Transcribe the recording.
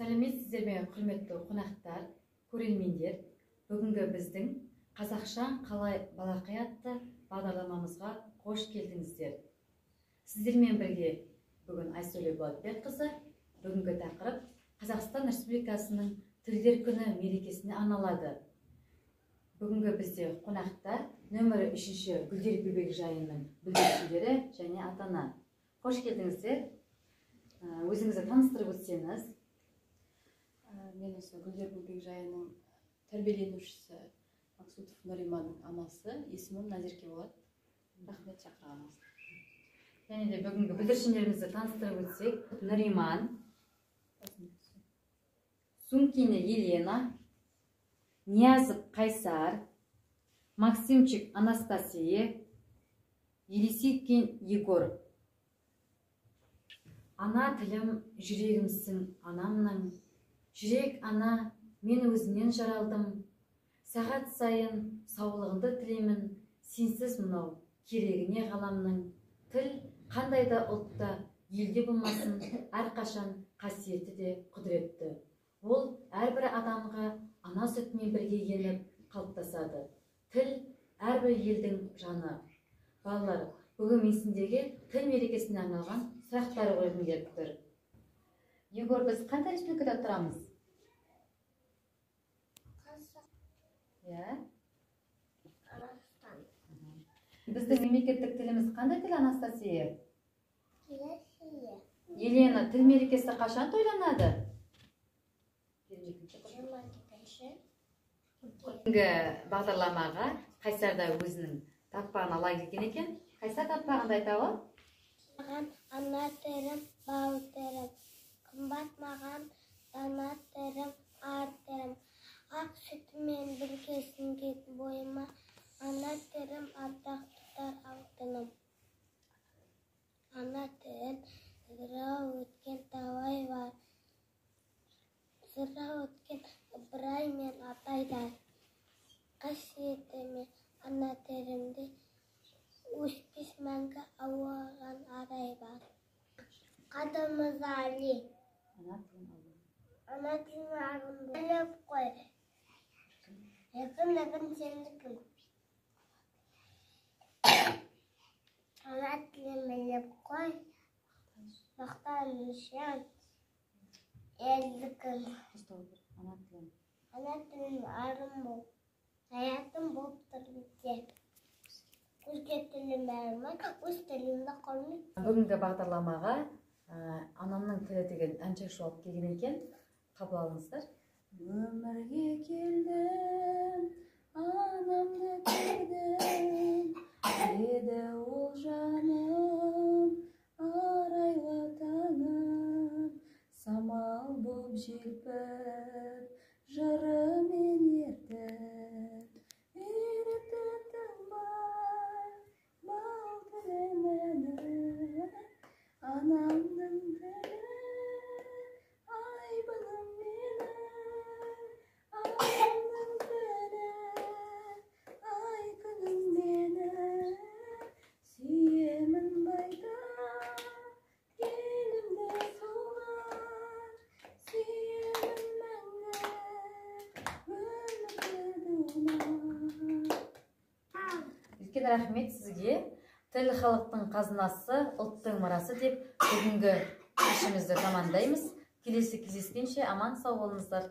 Сәлеметсіздер ме, құрметті қонақтар, көрермендер. Бүгінгі біздің қазақша қалай балақай атты бағдарламамызға қош келдіңіздер. Сіздермен бірге бүгін Айсөле Болатбекқызы. Бүгінгі тақырып Қазақстан Республикасының Тілдер күні мерекесіне арналады. Бүгінгі бізде қонақта нөмірі 3-ші Гүлдер Бөбекжайының бүлдіршіндері және ата-ана. Қош келдіңіздер. Өзіңізді таныстырып өтсеңіз. Мен осы Гүлдер Бөбекжайының тәрбиеленушісі Максутов Нариманның анасы, есімім Назерке болады. Рахмет шақырғаныңыз. Және де бүгінгі бүлдіршіндерімізді таныстырып өтсек, Нариман, Сумкина Елена, Ниязов Қайсар, Максимчик Анастасия, Елисейкин Егор. Ана тілім жүрегімсің анамның, жүрек ана, мен өзінен жаралдым. Сағат сайын саулығынды тілеймін, сенсіз мынау керегіне ғаламның. Тіл қандай да ұлтта елде болмасын, әрқашан қасиетті де құдіретті. Ол әрбір адамға ана сүтімен бірге еніп қалыптасады. Тіл әрбір елдің жаны. Балалар, бүгін менсіндегі тіл мерекесіне арналған сұрақтар қойғым келіп тұр. Егор, біз қандай республикада тұрамыз? Қазақстан. Біздің мемлекеттік тіліміз қандай тіл, Анастасия? Елена. Тіл мерекесі қашан тойланады? 22-ші. Бүгінгі бағдарламаға Қайсар да өзінің таппағын ала келген екен. Қайсар таппағында айтауы? Маған ана тілім, бау тілім. Қымбат маған дана тілім, ар тілім. Ақ сүтімен біргесін кет бойыма. Ана тілім ардақ тұтар алтыным. Ана тілім зыра өткен талай бар. Зыра өткен Ыбырай мен Атайдар. Қасиетіме ана тілімде өшпес мәңгі ауған арай бар. Қадымыз Али. Ана тілім ағын біліп қой. Якын сендікім. Ана тілім біліп қой. Мақтан үшін елдікім. Ана тілім арым бол. Hayatım болып тұр бітте. Өзге тілім бәрімін, өз тілімді қорны. Бүгінгі бағдарламаға анамның тілі деген әнші шуап келген екен. Қабыл алыңыздар. Өмірге келдім, анамды көрдім, деді ол жаным, арайлы таңым, самал боп желпіп, жырымен ертіп, үйретіп тыңбай, бал тілімені, анамның тілі, айбыным мені, анамның тілі, ай күнім мені, сүйемін байтақ, елімді туған, сүйемін мәңгі, өмірді думан. Үлкен рахмет сізге. Тіл халықтың қазынасы, ұлттың мұрасы деп бүгінгі кешімізді тамамдаймыз. Келесі кездескенше аман сау болыңыздар.